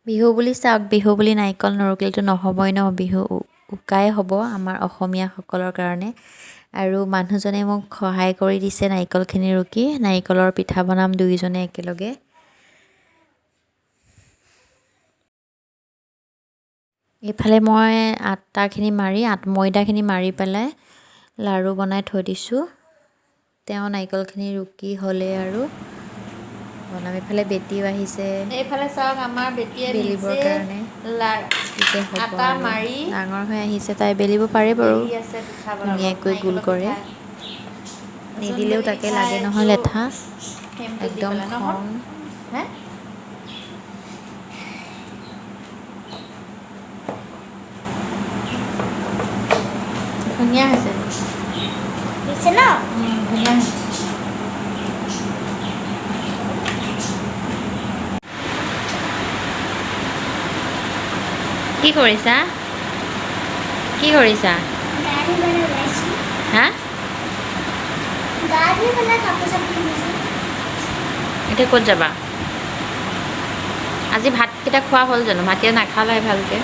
বিহু বুলি চাওক, বিহু বুলি নাৰিকল নৰুকিলেতো নহ'বই ন। বিহু উকাই হ'ব আমাৰ অসমীয়াসকলৰ কাৰণে। আৰু মানুহজনে মোক সহায় কৰি দিছে নাৰিকলখিনি ৰুকি। নাৰিকলৰ পিঠা বনাম দুয়োজনে একেলগে। এইফালে মই ময়দাখিনি মাৰি পেলাই লাড়ু বনাই থৈ দিছোঁ। তেওঁ নাৰিকলখিনি ৰুকি হ'লে আৰু বনাম। এইফালে বেটিও আহিছে, এইফালে চাওক আমাৰ বেটিয়ে বেলিবৰ নিজে কাৰণে। কি যে হ'ব আটা আৰু মাৰি ডাঙৰ হৈ আহিছে, তাই বেলিব পাৰে বাৰু বেলি আছে পিঠা বনাব, ধুনীয়াকৈ গোল নাৰিকলৰ কৰে। পিঠা। নিদিলেও জোনবিৰি তাকে পিঠা লাগে নহয় এইটো লেঠা, ফ্ৰেমটো দি একদম পেলাই নহয় খং। হে ধুনীয়া হৈছে ন? ধুনীয়া হৈছে। কি কৰিছা? কি কৰিছা? গাড়ী মানে ওলাইছোঁ। হা? গাড়ী মানে কাপোৰ চাপোৰ পিন্ধিছোঁ। এতিয়া ক'ত যাবা? আজি ভাতকেইটা খোৱা হ'ল জানো? ভাতকেইটা নাখালাই ভালকৈ।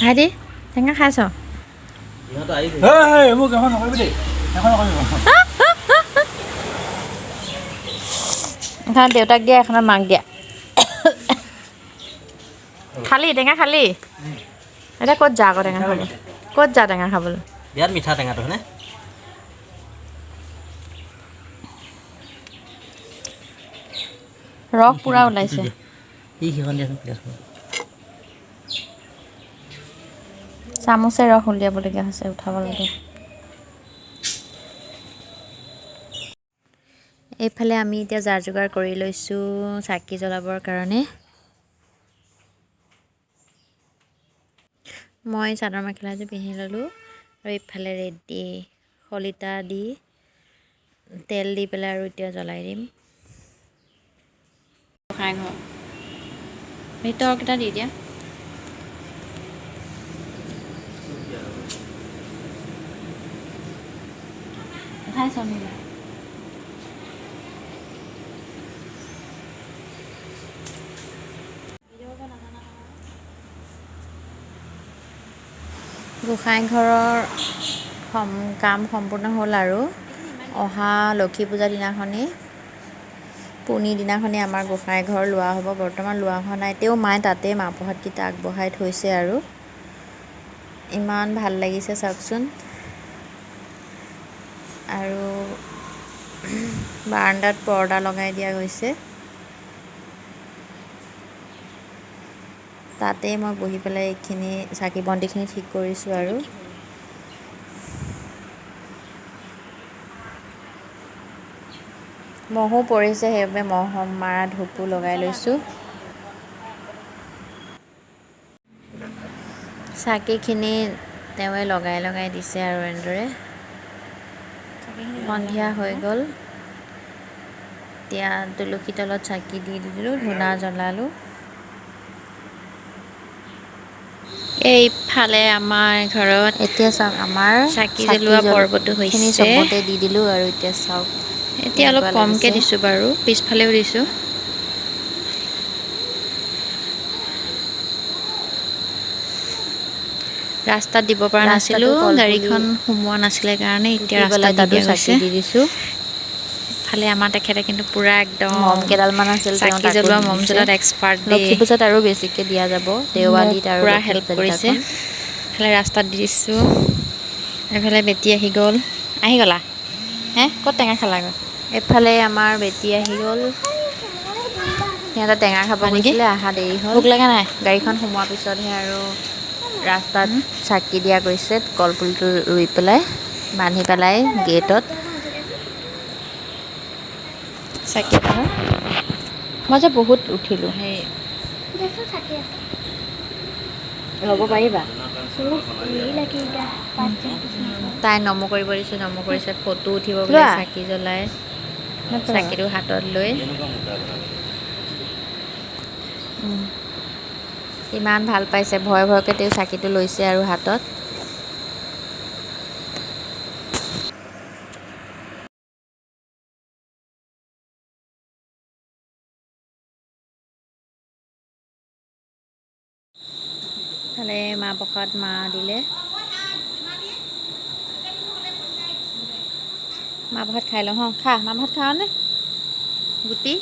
ভাইটি টেঙা খাইছ? মোক এখন নকৰিবি দেই, এখন নকৰিবি। এখন দেউতাক দিয়া, এখনত মাক দিয়া। খালি টেঙা খালি? এতিয়া ক'ত যা আকৌ টেঙা খাবলৈ? ক'ত যা টেঙা খাবলৈ? বিৰাট মিঠা টেঙাটো হয়নে? ৰস পূৰা ওলাইছে। সিখন দিয়াচোন প্লেটখন। চামুচে ৰস উলিয়াবলগীয়া হৈছে, উঠাব লাগে। এইফালে আমি এতিয়া যা যোগাৰ কৰি লৈছোঁ চাকি জ্বলাবৰ কাৰণে। মই চাদৰ মেখেলা এযোৰ পিন্ধি ল'লোঁ আৰু ইফালে ৰেডি শলিতা দি তেল দি পেলাই আৰু এতিয়া জ্বলাই দিম। গোসাঁই ঘৰ ভিতৰকেইটা দি দিয়া। গোসাঁই ঘৰৰ কাম সম্পূৰ্ণ হ'ল আৰু অহা লক্ষী পূজাৰ দিনাখনি পুনি দিনাখনি আমাৰ গোসাঁই ঘৰ লোৱা হ'ব। বৰ্তমান লোৱা হোৱা নাই, তেও মায়ে তাতে মাহ প্ৰসাদকেইটা আগবঢ়াই থৈছে আৰু ইমান ভাল লাগিছে চাওকচোন। আৰু বাৰাণ্ডাত পৰ্দা লগাই দিয়া গৈছে। তাতে মই বহি পেলাই এইখিনি চাকি বন্তিখিনি ঠিক কৰিছোঁ আৰু মহো পৰিছে, সেইবাবে মহ মাৰা ধূপো লগাই লৈছোঁ। চাকিখিনি তেওঁৱে লগাই দিছে আৰু এনেদৰে সন্ধিয়া হৈ গ'ল। এতিয়া তুলসী তলত চাকি দি দিলোঁ, ধূনা জ্বলালোঁ। এইফালে আমাৰ ঘৰত এতিয়া চাওক, আমাৰ চাকি চাকি জ্বলোৱা পৰ্বটো খিনি হৈছে। চবতে দি দিলোঁ আৰু এতিয়া চাওক এতিয়া অলপ কেনেকুৱা কমকৈ লাগিছে। দিছোঁ বাৰু, পিছফালেও দিছোঁ। ৰাস্তাত দিব পৰা ৰাস্তাটো নাছিলোঁ, কলপুলি গাড়ীখন সোমোৱা নাছিলে কাৰণে এতিয়া পুতি পেলাই ৰাস্তাত দি তাতো দিয়া চাকি গৈছে। দি দিছোঁ। ইফালে আমাৰ তেখেতে কিন্তু পূৰা একদম মম কেইডালমান আছিল, তেওঁ চাকি তাকো জ্বলোৱা দি মম দিছে। জ্বলোৱাত এক্সপাৰ্ট দেই। লক্ষী পূজাত আৰু বেছিকৈ দিয়া যাব, মোক দেৱালীত আৰু পূৰা লক্ষী হেল্প পূজাৰ কৰিছে। দিনাখন। এইফালে ৰাস্তাত দি দিছোঁ, এইফালে বেটি আহি গ'ল। আহি গ'লা ক'ত টেঙা খালাগৈ? এইফালে আমাৰ বেটি আহি গ'ল। সিহঁতে টেঙা খাব হয় নেকি? গৈছিলে, অহা দেৰি হ'ল। ভোক লগা নাই? গাড়ীখন সোমোৱাৰ পিছতহে আৰু ৰাস্তাত চাকি দিয়া গৈছে, কলপুলিটো ৰুই পেলাই বান্ধি পেলাই গেটত। চাকি মই যে বহুত উঠিলোঁ। সেই দেচোন চাকি আছে। ল'ব পাৰিবা? তাই নমো কৰিব দিছোঁ, নমো কৰিছে। ফটো উঠিব বোলে লোৱা চাকি জ্বলাই, নপৰা। চাকিটো হাতত লৈ। ইমান ভাল পাইছে, ভয়ে ভয়তে তেওঁ চাকিটো লৈছে আৰু হাতত। ইফালে মাহ প্ৰসাদ মা দিলে মাহ প্ৰসাদ খাই লওঁ খা মাহ প্ৰসাদ খাওঁনে গুটি